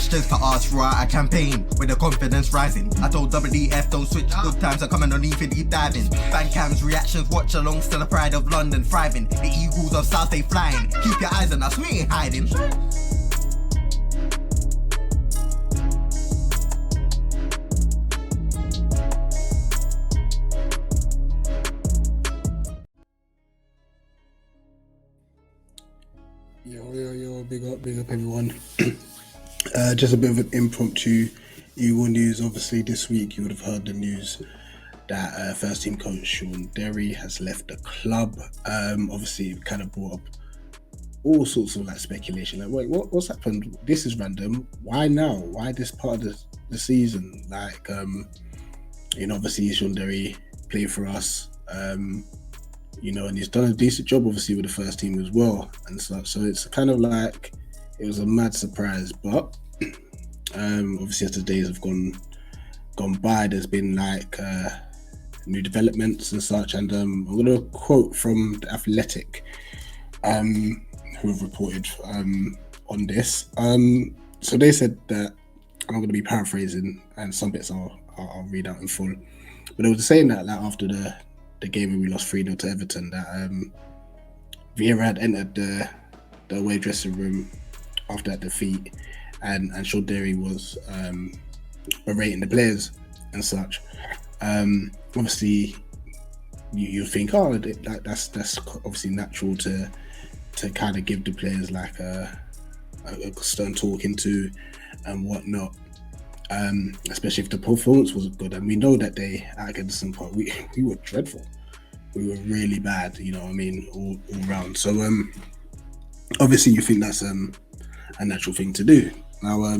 questions to ask throughout a campaign with the confidence rising. I told WDF don't switch, good times are coming on even deep diving. Fan cams, reactions, watch alongs to the pride of London thriving. The Eagles of South they flying, keep your eyes on us, we ain't hiding. Yo, big up everyone. Just a bit of an impromptu Eagle news. Obviously this week you would have heard the news that first team coach Shaun Derry has left the club. Obviously it kind of brought up all sorts of like speculation, like wait, what's happened? This is random. Why now? Why this part of the season? Like obviously Shaun Derry played for us, and he's done a decent job obviously with the first team as well and such. So it's kind of like it was a mad surprise, but obviously as the days have gone by, there's been like new developments and such. And I'm going to quote from The Athletic, who have reported on this. So they said that, I'm going to be paraphrasing, and some bits I'll read out in full. But they were saying that like after the game when we lost 3-0 to Everton, that VIEIRA had entered the away dressing room after that defeat, and Shaun Derry was berating the players and such. Obviously, you think, that's obviously natural to kind of give the players like a stern talking to and whatnot. Especially if the performance wasn't good, and we know that they at Goodison Park we were dreadful. We were really bad, all round. So obviously you think that's a natural thing to do. Now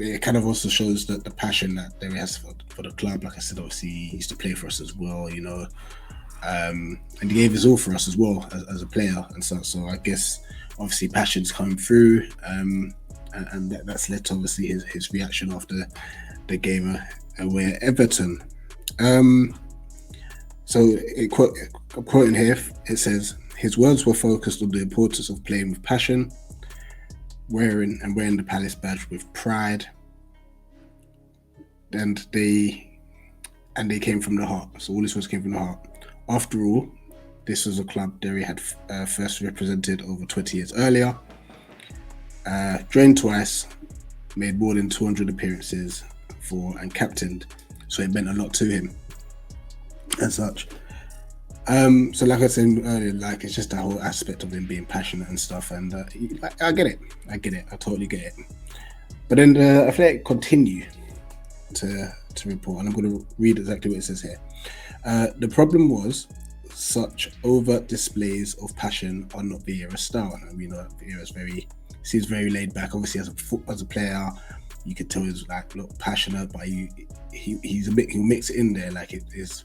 it kind of also shows that the passion that Derry has for the club. Like I said, obviously he used to play for us as well, and he gave his all for us as well as a player and so I guess obviously passion's come through, and that's led to obviously his reaction after the game away at Everton. So I'm quoting here, it says, his words were focused on the importance of playing with passion, wearing the Palace badge with pride, and they came from the heart. So all this words came from the heart. After all, this was a club Derry had first represented over 20 years earlier. Joined twice, made more than 200 appearances for, and captained, so it meant a lot to him and such. So like I said earlier, like it's just that whole aspect of him being passionate and stuff, and I get it, I totally get it. But then the Athletic continue to report, and I'm going to read exactly what it says here. The problem was such overt displays of passion are not VIEIRA's style, and we know that VIEIRA seems very laid back. Obviously as a player, you could tell he's like not passionate, but he'll mix it in there. Like it is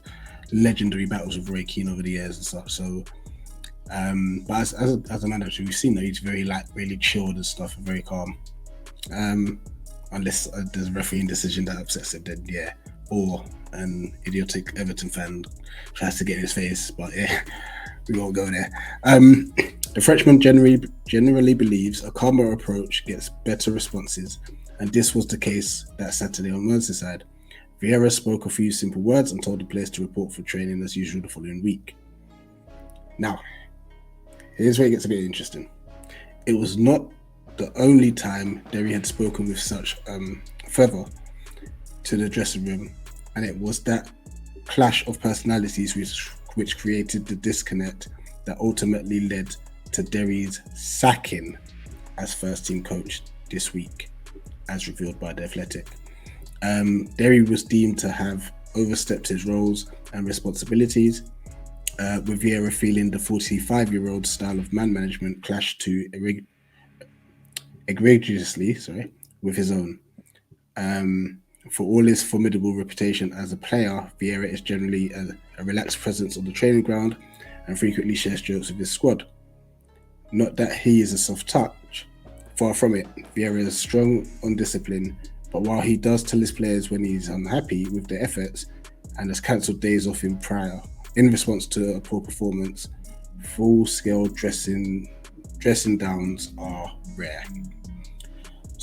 legendary battles with Roy Keane over the years and stuff. So but as a manager, we've seen that he's very like really chilled and stuff, and very calm, unless there's a refereeing decision that upsets him, then yeah, or an idiotic Everton fan tries to get in his face, but yeah, we won't go there. The Frenchman generally believes a calmer approach gets better responses, and this was the case that Saturday on Merseyside. VIEIRA spoke a few simple words and told the players to report for training as usual the following week. Now, here's where it gets a bit interesting. It was not the only time Derry had spoken with such fervour to the dressing room, and it was that clash of personalities which created the disconnect that ultimately led to Derry's sacking as first team coach this week, as revealed by The Athletic. Derry was deemed to have overstepped his roles and responsibilities, with VIEIRA feeling the 45-year-old style of man management clashed too egregiously with his own. For all his formidable reputation as a player, VIEIRA is generally a relaxed presence on the training ground and frequently shares jokes with his squad. Not that he is a soft touch, far from it. VIEIRA is strong on discipline, but while he does tell his players when he's unhappy with their efforts and has cancelled days off in response to a poor performance, full-scale dressing downs are rare.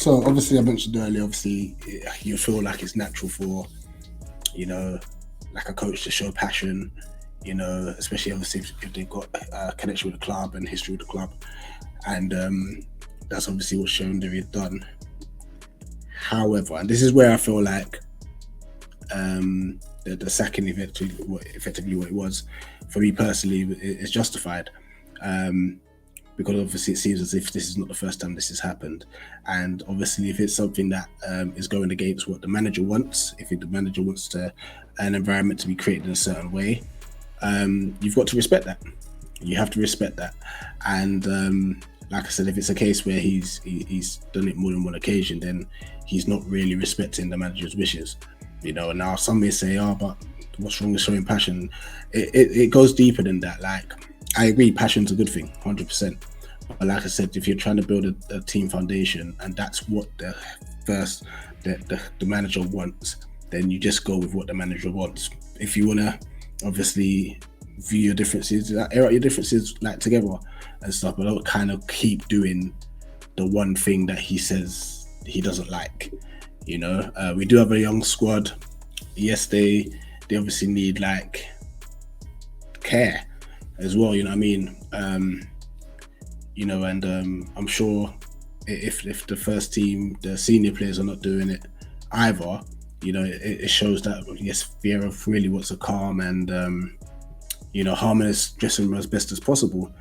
So obviously, I mentioned earlier. Obviously, you feel like it's natural for, like a coach to show passion. Especially obviously if they've got a connection with the club and history with the club, and that's obviously what Shaun Derry had done. However, and this is where I feel like the sacking effectively what it was for me personally is justified, because obviously it seems as if this is not the first time this has happened, and obviously if it's something that is going against what the manager wants, if the manager wants an environment to be created in a certain way, you've got to respect that. You have to respect that, and like I said, if it's a case where he's done it more than one occasion, then he's not really respecting the manager's wishes. Now some may say, oh, but what's wrong with showing passion? It goes deeper than that. Like, I agree, passion's a good thing, 100%. But like I said, if you're trying to build a team foundation and that's what the manager wants, then you just go with what the manager wants. If you want to obviously view your differences, air out your differences like together and stuff, but don't kind of keep doing the one thing that he says he doesn't like. We do have a young squad. Yes, they obviously need like care as well, you know what I mean? And I'm sure if the first team, the senior players are not doing it either, it shows that, yes, VIEIRA really wants to calm and harmonious dressing room as best as possible,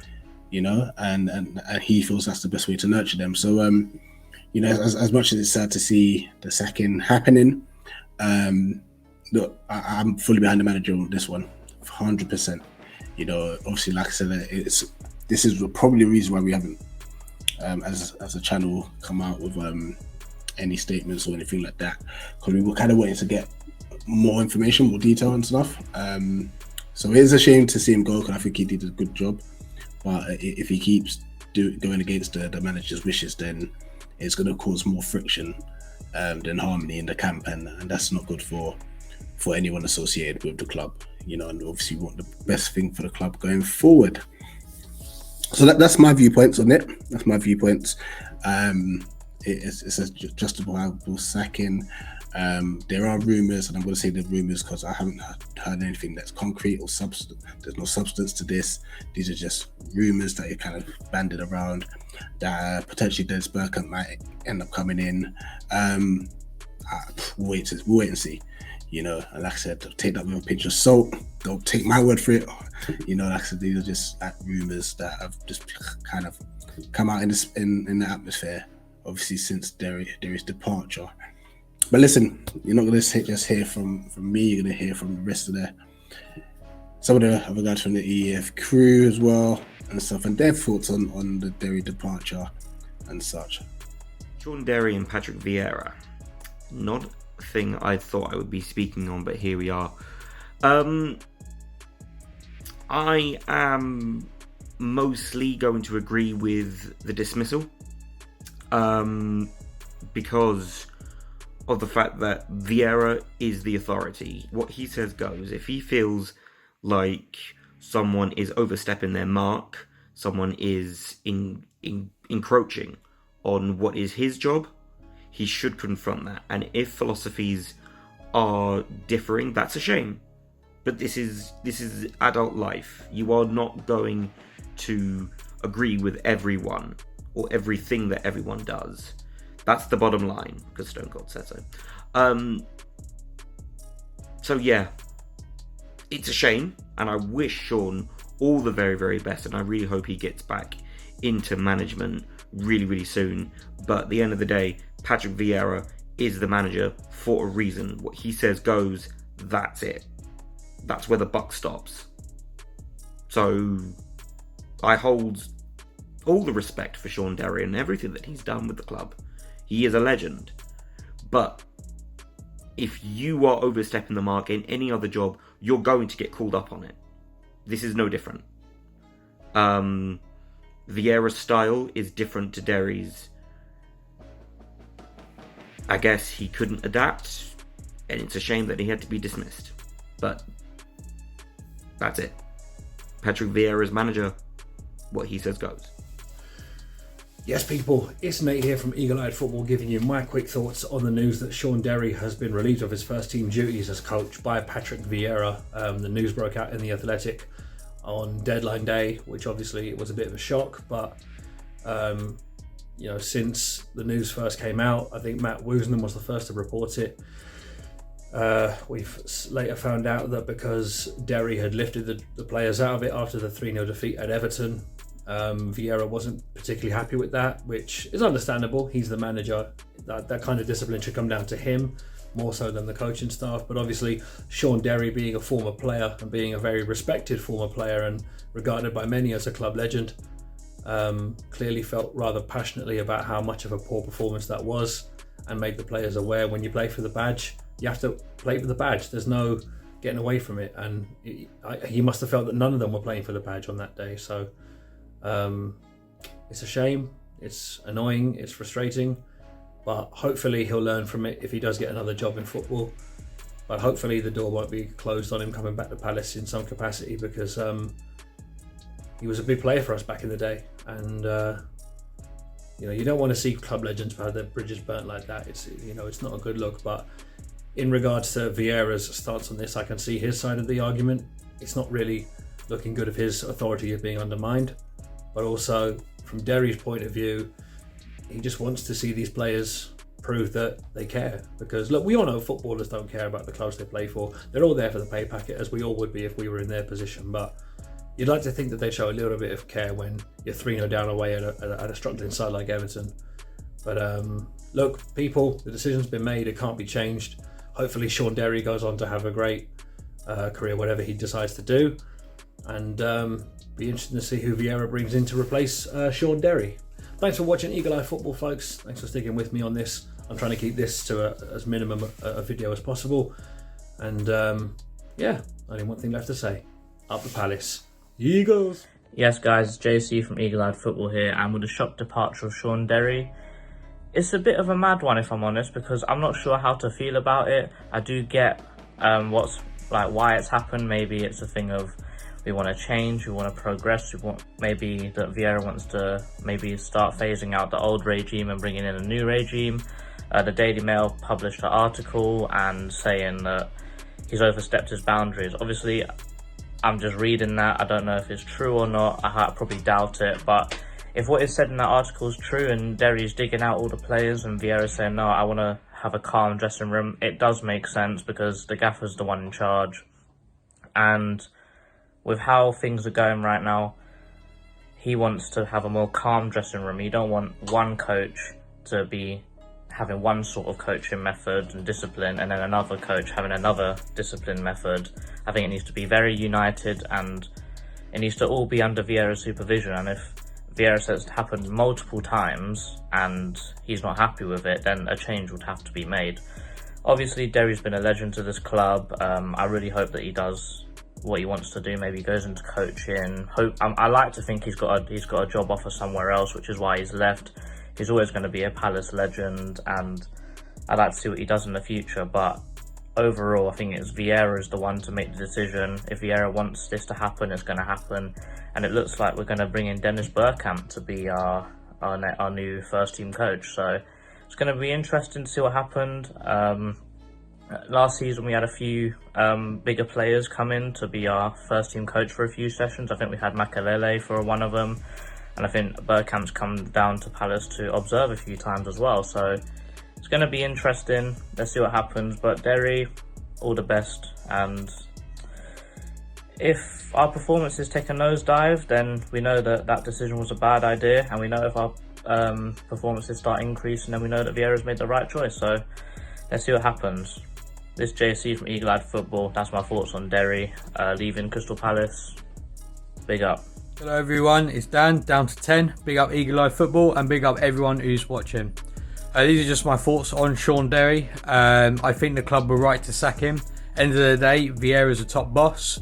and he feels that's the best way to nurture them. So as much as it's sad to see the sacking happening, look, I'm fully behind the manager on this one, 100%. Obviously, like I said, this is probably the reason why we haven't, as a channel, come out with any statements or anything like that, because we were kind of waiting to get more information, more detail and stuff. So it is a shame to see him go, because I think he did a good job. But if he keeps going against the manager's wishes, then it's going to cause more friction than harmony in the camp, and that's not good for anyone associated with the club. And obviously we want the best thing for the club going forward. So that's my viewpoints on it. That's my viewpoints. It's a justifiable sacking. There are rumours, and I'm going to say the rumours because I haven't heard anything that's concrete or substance. There's no substance to this. These are just rumours that are kind of banded around, that potentially Dennis Bergkamp might end up coming in. We'll wait and see. And like I said, take that with a pinch of salt. Don't take my word for it. Like I said, these are just rumours that have just kind of come out in the atmosphere, obviously since Derry's departure. But listen, you're not going to just hear from me. You're going to hear from the rest of some of the other guys from the EF crew as well and stuff, and their thoughts on the Derry departure and such. Shaun Derry and Patrick Vieira. Not a thing I thought I would be speaking on, but here we are. I am mostly going to agree with the dismissal, because of the fact that Vieira is the authority. What he says goes. If he feels like someone is overstepping their mark, someone is encroaching on what is his job, he should confront that. And if philosophies are differing, that's a shame. But this is adult life. You are not going to agree with everyone or everything that everyone does. That's the bottom line, because Stone Cold said so. So yeah, it's a shame, and I wish Shaun all the very, very best, and I really hope he gets back into management really, really soon. But at the end of the day, Patrick Vieira is the manager for a reason. What he says goes, that's it. That's where the buck stops. So I hold all the respect for Shaun Derry and everything that he's done with the club. He is a legend. But if you are overstepping the mark in any other job, you're going to get called up on it. This is no different. Vieira's style is different to Derry's. I guess he couldn't adapt, and it's a shame that he had to be dismissed. But that's it. Patrick Vieira's manager, what he says goes. Yes, people, it's Nate here from Eagle Eyed Football, giving you my quick thoughts on the news that Shaun Derry has been relieved of his first team duties as coach by Patrick Vieira. The news broke out in The Athletic on deadline day, which obviously was a bit of a shock, but since the news first came out, I think Matt Woosnam was the first to report it. We've later found out that because Derry had lifted the players out of it after the 3-0 defeat at Everton, Vieira wasn't particularly happy with that, which is understandable. He's the manager. That kind of discipline should come down to him more so than the coaching staff. But obviously, Shaun Derry, being a former player and being a very respected former player and regarded by many as a club legend, clearly felt rather passionately about how much of a poor performance that was, and made the players aware when you play for the badge, you have to play for the badge. There's no getting away from it. And he must have felt that none of them were playing for the badge on that day. So it's a shame, it's annoying, it's frustrating, but hopefully he'll learn from it if he does get another job in football. But hopefully the door won't be closed on him coming back to Palace in some capacity, because he was a big player for us back in the day, and you don't want to see club legends have their bridges burnt like that. It's not a good look. But in regards to Vieira's stance on this, I can see his side of the argument. It's not really looking good if his authority is being undermined. But also, from Derry's point of view, he just wants to see these players prove that they care. Because, look, we all know footballers don't care about the clubs they play for. They're all there for the pay packet, as we all would be if we were in their position. But you'd like to think that they'd show a little bit of care when you're 3-0 down away at a struggling side like Everton. But, look, people, the decision's been made. It can't be changed. Hopefully Shaun Derry goes on to have a great career, whatever he decides to do. And be interesting to see who Vieira brings in to replace Shaun Derry. Thanks for watching Eagle Eye Football, folks. Thanks for sticking with me on this. I'm trying to keep this to as minimum a video as possible. And only one thing left to say. Up the Palace. Eagles! Yes guys, JC from Eagle Eyed Football here, and with the shock departure of Shaun Derry, it's a bit of a mad one if I'm honest, because I'm not sure how to feel about it. I do get why it's happened. Maybe it's a thing of we want to change, we want to progress, maybe that Vieira wants to maybe start phasing out the old regime and bringing in a new regime. The Daily Mail published an article and saying that he's overstepped his boundaries. Obviously, I'm just reading that. I don't know if it's true or not. I probably doubt it. But if what is said in that article is true and Derry's digging out all the players and Vieira's saying, no, I want to have a calm dressing room, it does make sense because the gaffer's the one in charge. And with how things are going right now, he wants to have a more calm dressing room. You don't want one coach to be having one sort of coaching method and discipline, and then another coach having another discipline method. I think it needs to be very united, and it needs to all be under Vieira's supervision. And if Vieira says it happened multiple times and he's not happy with it, then a change would have to be made. Obviously, Derry's been a legend to this club. I really hope that he does what he wants to do. Maybe he goes into coaching. I like to think he's got a job offer somewhere else, which is why he's left. He's always going to be a Palace legend, and I'd like to see what he does in the future. But overall, I think it's Vieira is the one to make the decision. If Vieira wants this to happen, it's going to happen. And it looks like we're going to bring in Dennis Bergkamp to be our new first team coach. So it's going to be interesting to see what happened. Last season we had a few bigger players come in to be our first team coach for a few sessions. I think we had Makalele for one of them, and I think Bergkamp's come down to Palace to observe a few times as well. So it's going to be interesting. Let's see what happens. But Derry, all the best. And if our performances take a nosedive, then we know that that decision was a bad idea, and we know if our performances start increasing, then we know that Vieira's made the right choice. So let's see what happens. This JC from Eagle Eyed Football. That's my thoughts on Derry leaving Crystal Palace. Big up. Hello everyone, it's Dan, down to 10. Big up Eagle Eye Football and big up everyone who's watching. These are just my thoughts on Shaun Derry. I think the club were right to sack him. End of the day, Vieira's a top boss,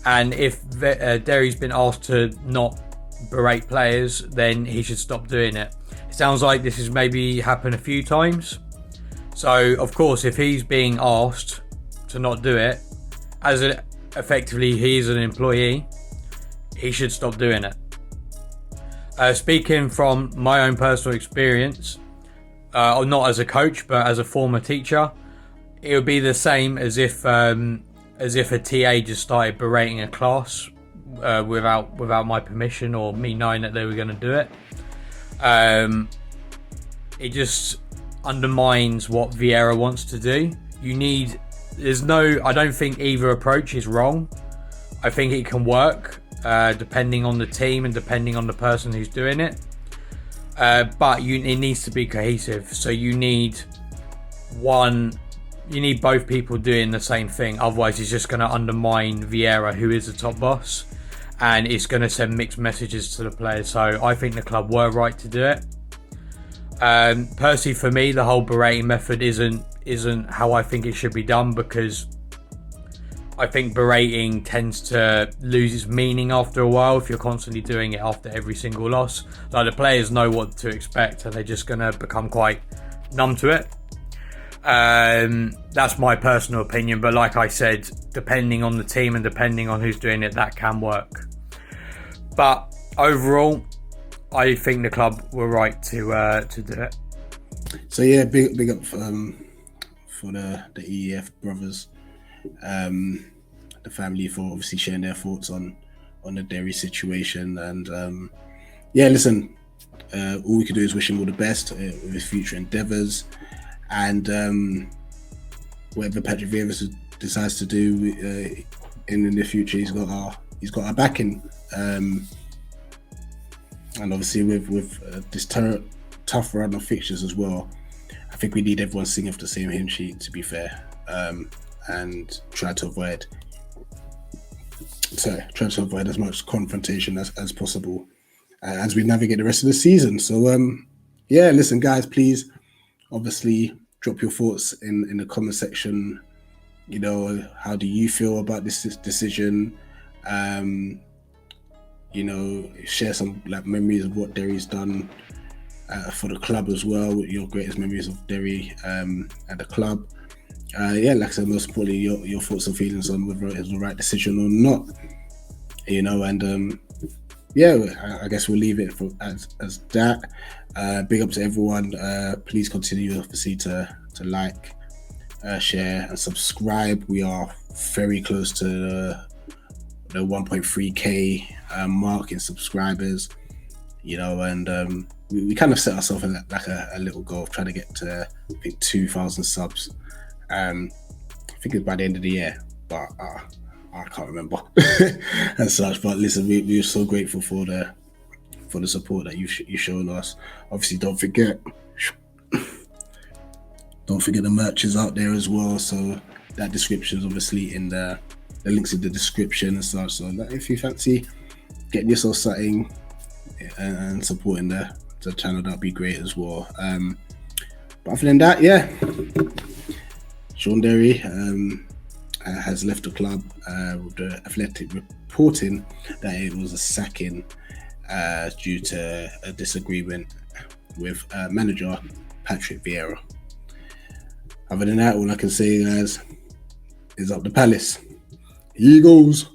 and if Derry's been asked to not berate players, then he should stop doing it. It sounds like this has maybe happened a few times. So of course, if he's being asked to not do it, effectively he is an employee, he should stop doing it. Speaking from my own personal experience, not as a coach but as a former teacher, it would be the same as if a TA just started berating a class without my permission or me knowing that they were going to do it. It just undermines what VIEIRA wants to do. I don't think either approach is wrong. I think it can work depending on the team and depending on the person who's doing it. But it needs to be cohesive. So you need both people doing the same thing. Otherwise, it's just going to undermine VIEIRA, who is the top boss, and it's going to send mixed messages to the players. So I think the club were right to do it. Personally, for me, the whole berating method isn't how I think it should be done, because I think berating tends to lose its meaning after a while if you're constantly doing it after every single loss. Like, the players know what to expect and they're just going to become quite numb to it. That's my personal opinion, but like I said, depending on the team and depending on who's doing it, that can work. But overall, I think the club were right to do it. So yeah, big up for the EEF brothers, the family, for obviously sharing their thoughts on the Derry situation. And yeah, listen, all we can do is wish him all the best with his future endeavours, and whatever Patrick Vieira decides to do in the future, he's got our backing. And obviously with this tough run of fixtures as well, I think we need everyone singing off the same hymn sheet, to be fair, and try to avoid as much confrontation as possible as we navigate the rest of the season. So yeah, listen guys, please obviously drop your thoughts in the comment section. You know, how do you feel about this decision? You know, share some like memories of what Derry's done for the club as well, your greatest memories of Derry at the club. Yeah, like I said, most importantly, your thoughts and feelings on whether it was the right decision or not. You know, and yeah, I guess we'll leave it as that. Big up to everyone. Please continue obviously to like, share and subscribe. We are very close to the 1.3k mark in subscribers, you know, and we kind of set ourselves like a little goal of trying to get to, I think, 2,000 subs. I think it's by the end of the year, but I can't remember as such. But listen, we're so grateful for the support that you've shown us. Obviously, don't forget the merch is out there as well. So that description is obviously in the links in the description and such. So if you fancy getting yourself something and supporting the channel, that'd be great as well. But other than that, yeah, Shaun Derry has left the club, with the Athletic reporting that it was a sacking due to a disagreement with manager Patrick Vieira. Other than that, all I can say, guys, is up the Palace. Eagles.